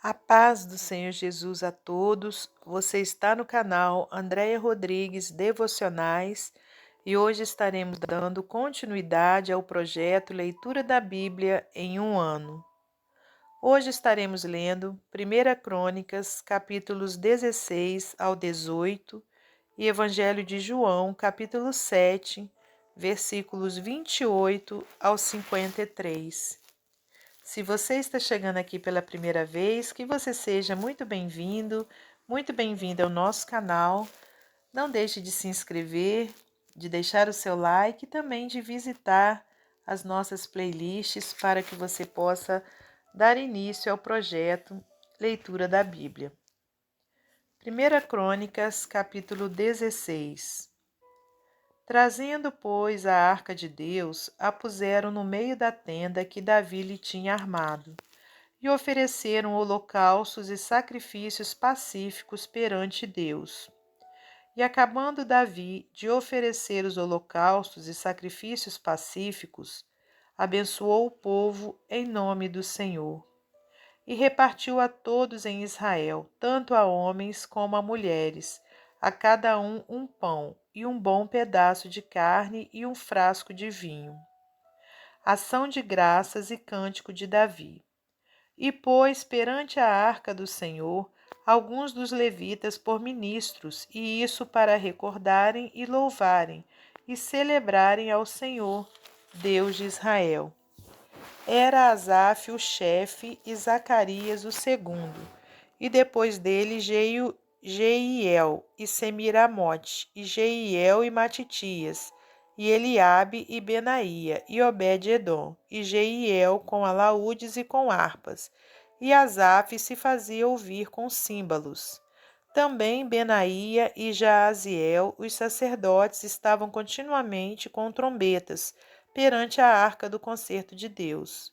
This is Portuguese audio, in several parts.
A paz do Senhor Jesus a todos. Você está no canal Andréia Rodrigues Devocionais e hoje estaremos dando continuidade ao projeto Leitura da Bíblia em um ano. Hoje estaremos lendo 1 Crônicas, capítulos 16 ao 18 e Evangelho de João, capítulo 7, versículos 28 ao 53. Se você está chegando aqui pela primeira vez, que você seja muito bem-vindo ao nosso canal. Não deixe de se inscrever, de deixar o seu like e também de visitar as nossas playlists para que você possa dar início ao projeto Leitura da Bíblia. 1 Crônicas, capítulo 16. Trazendo, pois, a arca de Deus, a puseram no meio da tenda que Davi lhe tinha armado. E ofereceram holocaustos e sacrifícios pacíficos perante Deus. E acabando Davi de oferecer os holocaustos e sacrifícios pacíficos, abençoou o povo em nome do Senhor. E repartiu a todos em Israel, tanto a homens como a mulheres, a cada um pão e um bom pedaço de carne e um frasco de vinho. Ação de graças e cântico de Davi. E pôs perante a arca do Senhor alguns dos levitas por ministros, e isso para recordarem e louvarem e celebrarem ao Senhor, Deus de Israel. Era Asaf o chefe e Zacarias o segundo, e depois dele Jeiel e Semiramote, e Jeiel e Matitias, e Eliabe e Benaía, e Obed-edom, e Jeiel com alaúdes e com harpas, e Asaf se fazia ouvir com símbolos. Também Benaía e Jaaziel, os sacerdotes, estavam continuamente com trombetas perante a arca do concerto de Deus.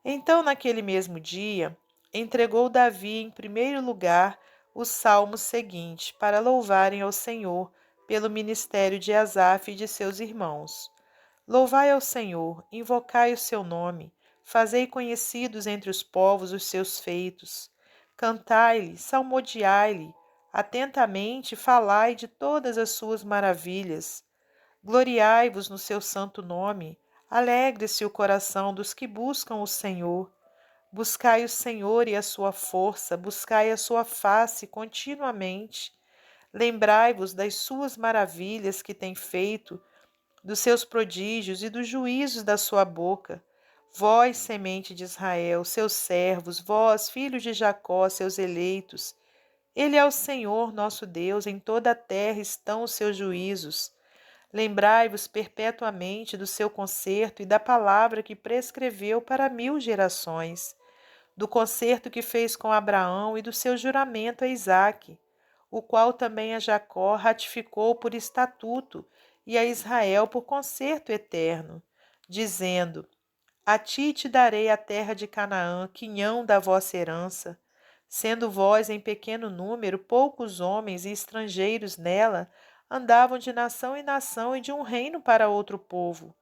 Então, naquele mesmo dia, entregou Davi em primeiro lugar o salmo seguinte, para louvarem ao Senhor pelo ministério de Asaf e de seus irmãos. Louvai ao Senhor, invocai o seu nome, fazei conhecidos entre os povos os seus feitos. Cantai-lhe, salmodiai-lhe, atentamente falai de todas as suas maravilhas. Gloriai-vos no seu santo nome, alegre-se o coração dos que buscam o Senhor. Buscai o Senhor e a sua força, buscai a sua face continuamente. Lembrai-vos das suas maravilhas que tem feito, dos seus prodígios e dos juízos da sua boca. Vós, semente de Israel, seus servos, vós, filhos de Jacó, seus eleitos. Ele é o Senhor, nosso Deus, em toda a terra estão os seus juízos. Lembrai-vos perpetuamente do seu concerto e da palavra que prescreveu para 1000 gerações, do concerto que fez com Abraão e do seu juramento a Isaque, o qual também a Jacó ratificou por estatuto e a Israel por concerto eterno, dizendo: A ti te darei a terra de Canaã, quinhão da vossa herança. Sendo vós em pequeno número, poucos homens e estrangeiros nela, andavam de nação em nação e de um reino para outro povo.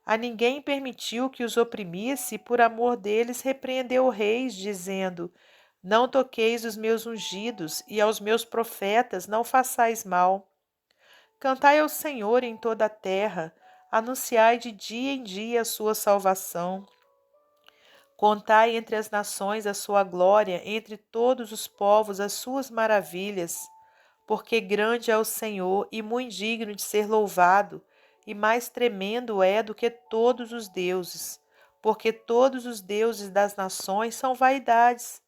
A ninguém permitiu que os oprimisse, e por amor deles repreendeu reis, dizendo: Não toqueis os meus ungidos, e aos meus profetas não façais mal. Cantai ao Senhor em toda a terra, anunciai de dia em dia a sua salvação. Contai entre as nações a sua glória, entre todos os povos as suas maravilhas. Porque grande é o Senhor e muito digno de ser louvado, e mais tremendo é do que todos os deuses. Porque todos os deuses das nações são vaidades.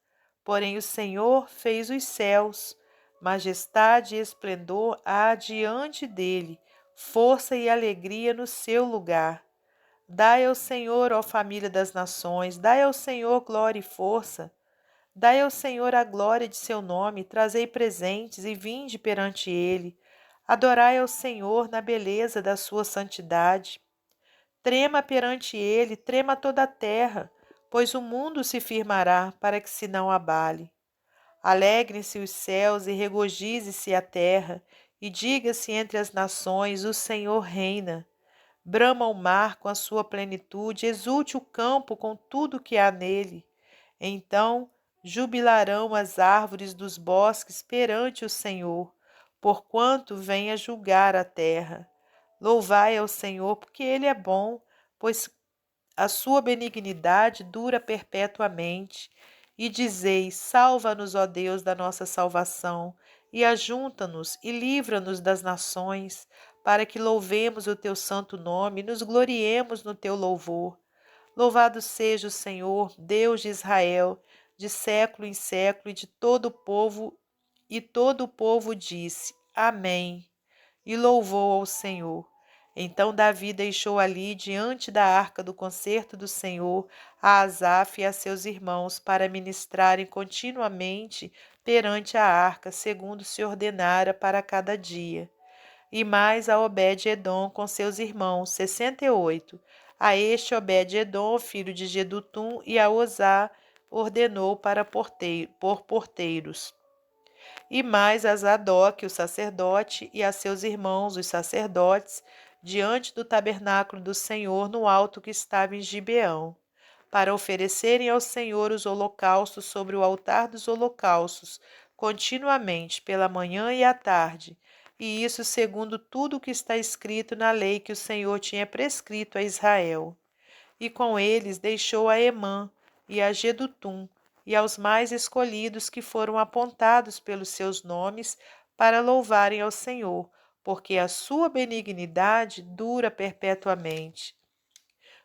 Porém o Senhor fez os céus. Majestade e esplendor há diante dele, força e alegria no seu lugar. Dai ao Senhor, ó família das nações, dai ao Senhor glória e força. Dai ao Senhor a glória de seu nome, trazei presentes e vinde perante ele. Adorai ao Senhor na beleza da sua santidade. Trema perante ele, trema toda a terra, pois o mundo se firmará para que se não abale. Alegrem-se os céus e regozije-se a terra, e diga-se entre as nações: o Senhor reina. Brama o mar com a sua plenitude, exulte o campo com tudo que há nele. Então Jubilarão as árvores dos bosques perante o Senhor, porquanto vem a julgar a terra. Louvai ao Senhor, porque ele é bom, pois a sua benignidade dura perpetuamente. E dizeis: salva-nos, ó Deus, da nossa salvação, e ajunta-nos e livra-nos das nações, para que louvemos o teu santo nome e nos gloriemos no teu louvor. Louvado seja o Senhor, Deus de Israel, de século em século, e todo o povo disse: Amém, e louvou ao Senhor. Então Davi deixou ali, diante da arca do concerto do Senhor, a Asaf e a seus irmãos, para ministrarem continuamente perante a arca, segundo se ordenara para cada dia. E mais a Obed-edom com seus irmãos, 68. A este Obed-edom, filho de Jedutum, e a Osá ordenou para por porteiros. E mais a Zadok, o sacerdote, e a seus irmãos, os sacerdotes, diante do tabernáculo do Senhor, no alto que estava em Gibeão, para oferecerem ao Senhor os holocaustos sobre o altar dos holocaustos, continuamente, pela manhã e à tarde, e isso segundo tudo o que está escrito na lei que o Senhor tinha prescrito a Israel. E com eles deixou a Emã e a Jedutum, e aos mais escolhidos que foram apontados pelos seus nomes para louvarem ao Senhor, porque a sua benignidade dura perpetuamente.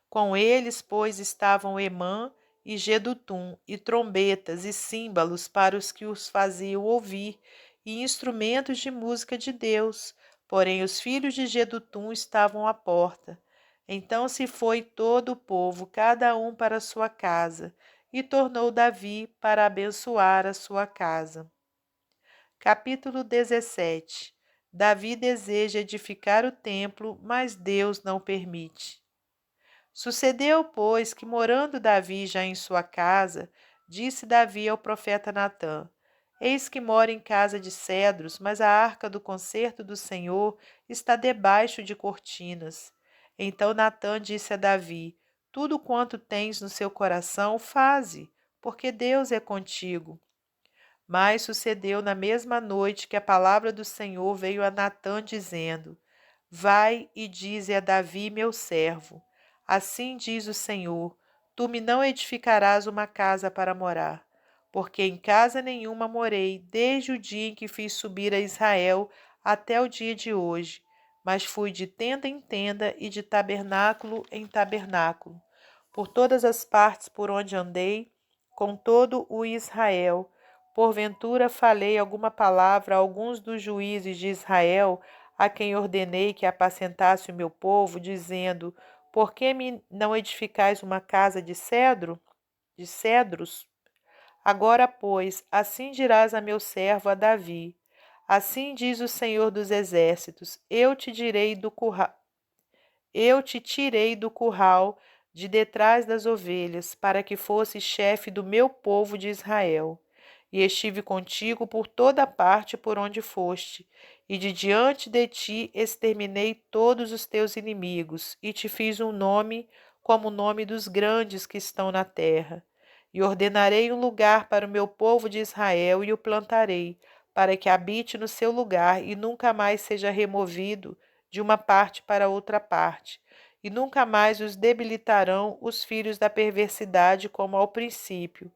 Com eles, pois, estavam Emã e Jedutum, e trombetas e símbalos para os que os faziam ouvir, e instrumentos de música de Deus. Porém, os filhos de Jedutum estavam à porta. Então se foi todo o povo, cada um para a sua casa, e tornou Davi para abençoar a sua casa. Capítulo 17. Davi deseja edificar o templo, mas Deus não permite. Sucedeu, pois, que morando Davi já em sua casa, disse Davi ao profeta Natã: Eis que moro em casa de cedros, mas a arca do concerto do Senhor está debaixo de cortinas. Então Natã disse a Davi: Tudo quanto tens no seu coração, faze, porque Deus é contigo. Mas sucedeu na mesma noite que a palavra do Senhor veio a Natã, dizendo: Vai e dize a Davi, meu servo: Assim diz o Senhor: Tu me não edificarás uma casa para morar, porque em casa nenhuma morei, desde o dia em que fiz subir a Israel até o dia de hoje, mas fui de tenda em tenda e de tabernáculo em tabernáculo, por todas as partes por onde andei, com todo o Israel. Porventura falei alguma palavra a alguns dos juízes de Israel, a quem ordenei que apacentasse o meu povo, dizendo: Por que me não edificais uma casa de cedros? Agora, pois, assim dirás a meu servo a Davi: Assim diz o Senhor dos Exércitos: Eu te tirei do curral de detrás das ovelhas, para que fosses chefe do meu povo de Israel. E estive contigo por toda parte por onde foste, e de diante de ti exterminei todos os teus inimigos, e te fiz um nome como o nome dos grandes que estão na terra. E ordenarei um lugar para o meu povo de Israel, e o plantarei, para que habite no seu lugar e nunca mais seja removido de uma parte para outra parte, e nunca mais os debilitarão os filhos da perversidade como ao princípio,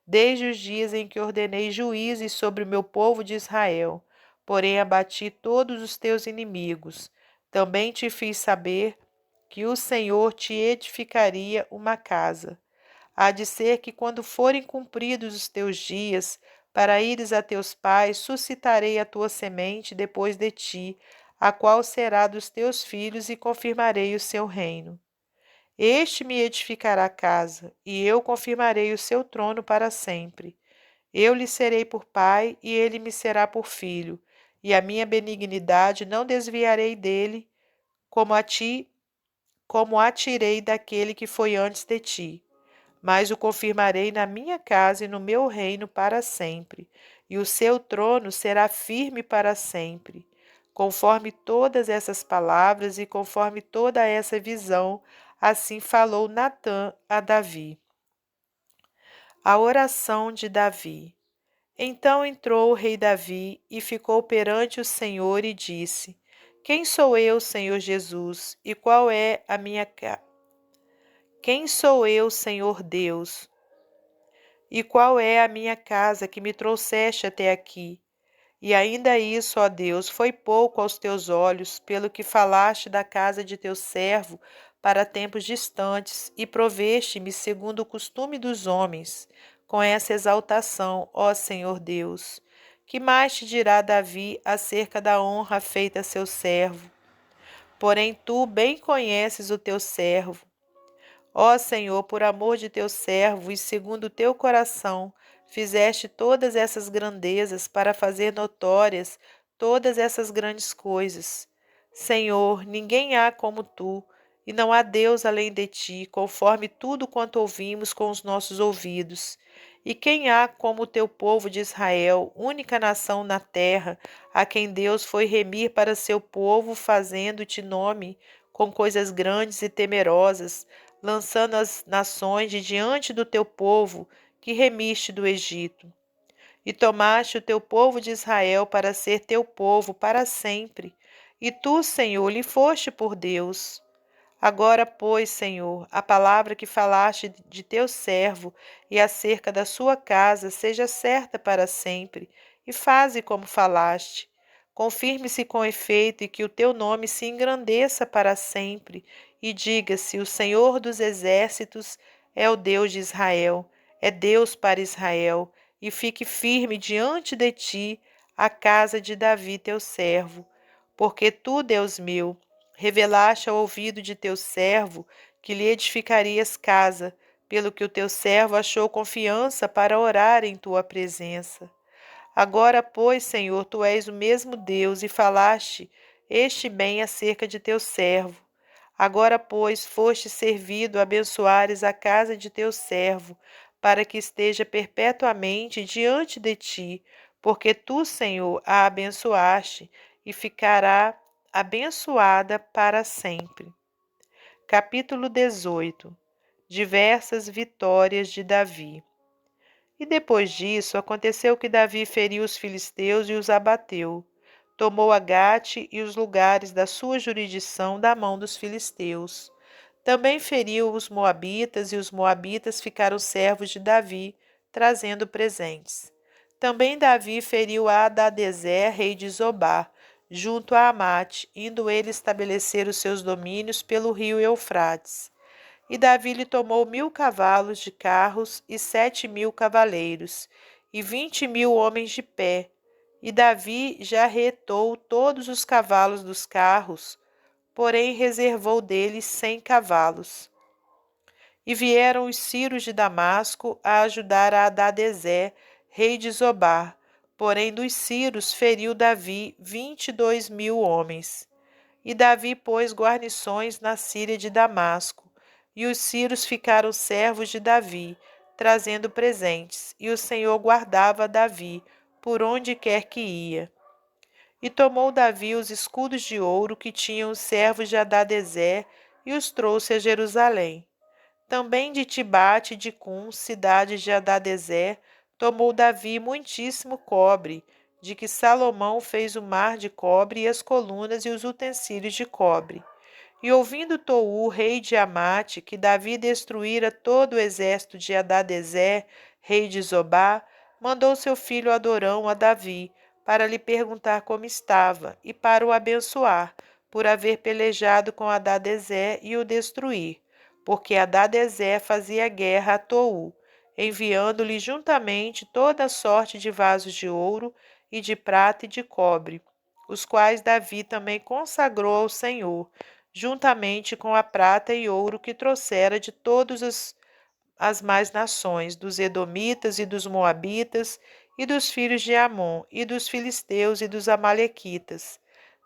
desde os dias em que ordenei juízes sobre o meu povo de Israel. Porém abati todos os teus inimigos. Também te fiz saber que o Senhor te edificaria uma casa. Há de ser que, quando forem cumpridos os teus dias, para ires a teus pais, suscitarei a tua semente depois de ti, a qual será dos teus filhos, e confirmarei o seu reino. Este me edificará casa, e eu confirmarei o seu trono para sempre. Eu lhe serei por pai, e ele me será por filho, e a minha benignidade não desviarei dele, como a tirei daquele que foi antes de ti, mas o confirmarei na minha casa e no meu reino para sempre, e o seu trono será firme para sempre. Conforme todas essas palavras e conforme toda essa visão, assim falou Natã a Davi. A oração de Davi. Então entrou o rei Davi e ficou perante o Senhor e disse: Quem sou eu, Senhor Jesus, e qual é a minha Quem sou eu, Senhor Deus, e qual é a minha casa que me trouxeste até aqui? E ainda isso, ó Deus, foi pouco aos teus olhos, pelo que falaste da casa de teu servo para tempos distantes, e proveste-me segundo o costume dos homens, com essa exaltação, ó Senhor Deus. Que mais te dirá Davi acerca da honra feita a seu servo? Porém, tu bem conheces o teu servo. Ó Senhor, por amor de teu servo e segundo o teu coração, fizeste todas essas grandezas para fazer notórias todas essas grandes coisas. Senhor, ninguém há como tu, e não há Deus além de ti, conforme tudo quanto ouvimos com os nossos ouvidos. E quem há como o teu povo de Israel, única nação na terra, a quem Deus foi remir para seu povo, fazendo-te nome com coisas grandes e temerosas, lançando as nações de diante do teu povo, que remiste do Egito. E tomaste o teu povo de Israel para ser teu povo para sempre. E tu, Senhor, lhe foste por Deus. Agora, pois, Senhor, a palavra que falaste de teu servo e acerca da sua casa seja certa para sempre, e faze como falaste. Confirme-se com efeito e que o teu nome se engrandeça para sempre, e diga-se: o Senhor dos exércitos é o Deus de Israel, é Deus para Israel, e fique firme diante de ti a casa de Davi teu servo. Porque tu, Deus meu, revelaste ao ouvido de teu servo que lhe edificarias casa, pelo que o teu servo achou confiança para orar em tua presença. Agora, pois, Senhor, tu és o mesmo Deus e falaste este bem acerca de teu servo. Agora, pois, foste servido abençoares a casa de teu servo, para que esteja perpetuamente diante de ti, porque tu, Senhor, a abençoaste e ficará abençoada para sempre. Capítulo 18. Diversas vitórias de Davi. E depois disso, aconteceu que Davi feriu os filisteus e os abateu. Tomou a Gate e os lugares da sua jurisdição da mão dos filisteus. Também feriu os moabitas, e os moabitas ficaram servos de Davi, trazendo presentes. Também Davi feriu a Hadadezer, rei de Zobá, junto a Amate, indo ele estabelecer os seus domínios pelo rio Eufrates. E Davi lhe tomou 1000 cavalos de carros e 7.000 cavaleiros, e 20.000 homens de pé. E Davi já retou todos os cavalos dos carros, porém reservou deles 100 cavalos. E vieram os ciros de Damasco a ajudar a Hadadezer, rei de Zobar. Porém dos ciros feriu Davi 22.000 homens. E Davi pôs guarnições na Síria de Damasco. E os ciros ficaram servos de Davi, trazendo presentes. E o Senhor guardava Davi, por onde quer que ia. E tomou Davi os escudos de ouro que tinham os servos de Hadadezer, e os trouxe a Jerusalém. Também de Tibate e de Cum, cidades de Hadadezer, tomou Davi muitíssimo cobre, de que Salomão fez o mar de cobre e as colunas e os utensílios de cobre. E ouvindo Tou, rei de Amate, que Davi destruíra todo o exército de Hadadezer, rei de Zobá, mandou seu filho Adorão a Davi, para lhe perguntar como estava, e para o abençoar, por haver pelejado com Hadadezer e o destruir, porque Hadadezer fazia guerra a Tou, enviando-lhe juntamente toda sorte de vasos de ouro, e de prata e de cobre, os quais Davi também consagrou ao Senhor, juntamente com a prata e ouro que trouxera de todas as mais nações, dos Edomitas e dos Moabitas, e dos filhos de Amon, e dos filisteus e dos amalequitas.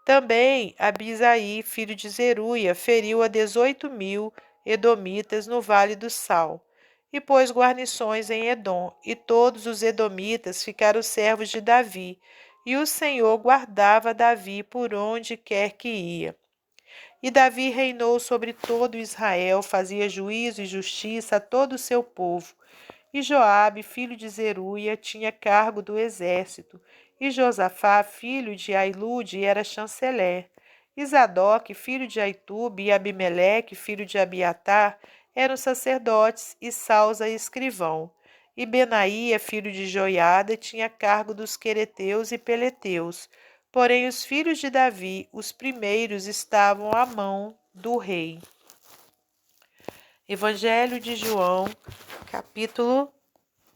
Também Abisaí, filho de Zeruia, feriu a 18.000 edomitas no Vale do Sal, e pôs guarnições em Edom, e todos os edomitas ficaram servos de Davi, e o Senhor guardava Davi por onde quer que ia. E Davi reinou sobre todo Israel, fazia juízo e justiça a todo o seu povo, E Joabe, filho de Zeruia, tinha cargo do exército. E Josafá, filho de Ailude, era chanceler. E Zadok, filho de Aitube, e Abimeleque, filho de Abiatar, eram sacerdotes, e Salza, escrivão. E Benaía, filho de Joiada, tinha cargo dos quereteus e peleteus. Porém, os filhos de Davi, os primeiros, estavam à mão do rei. Evangelho de João, capítulo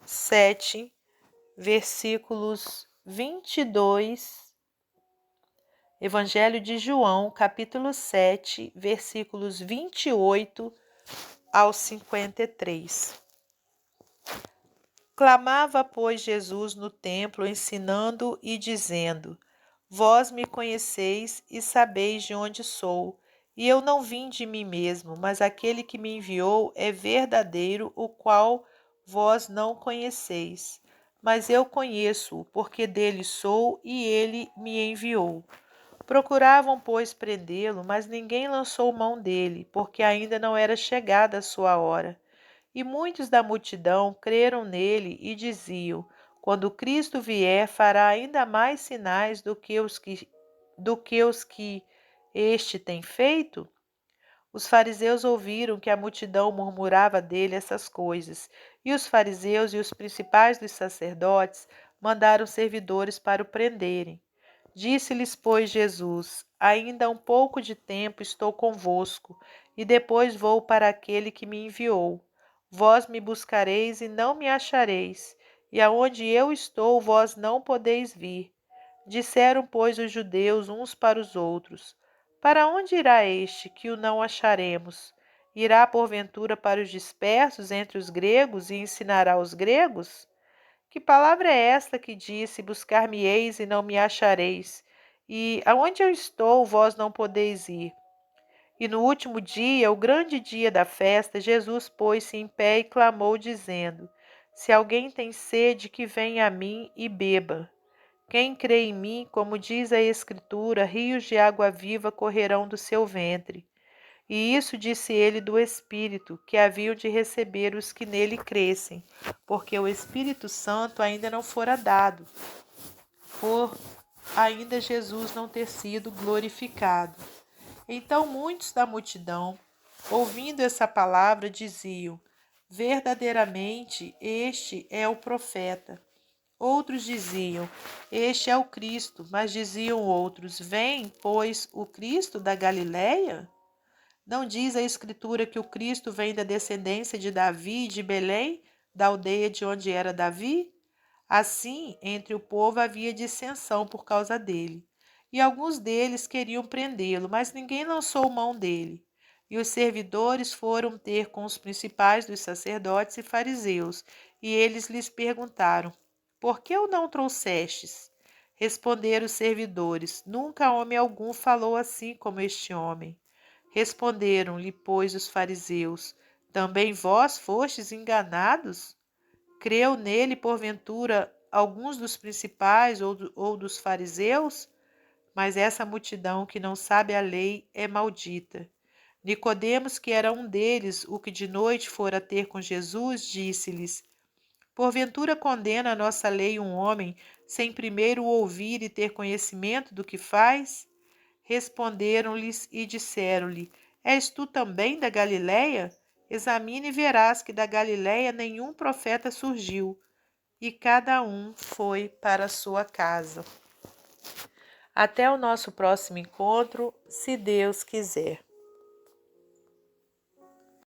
7, versículos 22. Evangelho de João, capítulo 7, versículos 28 ao 53. Clamava, pois, Jesus no templo, ensinando e dizendo: Vós me conheceis e sabeis de onde sou, e eu não vim de mim mesmo, mas aquele que me enviou é verdadeiro, o qual vós não conheceis. Mas eu conheço-o, porque dele sou e ele me enviou. Procuravam, pois, prendê-lo, mas ninguém lançou mão dele, porque ainda não era chegada a sua hora. E muitos da multidão creram nele e diziam: Quando Cristo vier, fará ainda mais sinais do que os que este tem feito? Os fariseus ouviram que a multidão murmurava dele essas coisas, e os fariseus e os principais dos sacerdotes mandaram servidores para o prenderem. Disse-lhes, pois, Jesus: Ainda um pouco de tempo estou convosco, e depois vou para aquele que me enviou. Vós me buscareis e não me achareis, e aonde eu estou, vós não podeis vir. Disseram, pois, os judeus uns para os outros: Para onde irá este, que o não acharemos? Irá, porventura, para os dispersos entre os gregos e ensinará os gregos? Que palavra é esta que disse: Buscar-me-eis e não me achareis? E aonde eu estou, vós não podeis ir. E no último dia, o grande dia da festa, Jesus pôs-se em pé e clamou, dizendo: Se alguém tem sede, que venha a mim e beba. Quem crê em mim, como diz a Escritura, rios de água viva correrão do seu ventre. E isso disse ele do Espírito, que haviam de receber os que nele crescem, porque o Espírito Santo ainda não fora dado, por ainda Jesus não ter sido glorificado. Então muitos da multidão, ouvindo essa palavra, diziam: Verdadeiramente este é o profeta. Outros diziam: Este é o Cristo. Mas diziam outros: Vem, pois, o Cristo da Galileia? Não diz a Escritura que o Cristo vem da descendência de Davi e de Belém, da aldeia de onde era Davi? Assim, entre o povo havia dissensão por causa dele. E alguns deles queriam prendê-lo, mas ninguém lançou mão dele. E os servidores foram ter com os principais dos sacerdotes e fariseus, e eles lhes perguntaram: Por que o não trouxestes? Responderam os servidores: Nunca homem algum falou assim como este homem. Responderam-lhe, pois, os fariseus: Também vós fostes enganados? Creu nele, porventura, alguns dos principais ou dos fariseus? Mas essa multidão que não sabe a lei é maldita. Nicodemos, que era um deles, o que de noite fora ter com Jesus, disse-lhes: Porventura condena a nossa lei um homem sem primeiro o ouvir e ter conhecimento do que faz? Responderam-lhes e disseram-lhe: És tu também da Galileia? Examine e verás que da Galileia nenhum profeta surgiu. E cada um foi para a sua casa. Até o nosso próximo encontro, se Deus quiser.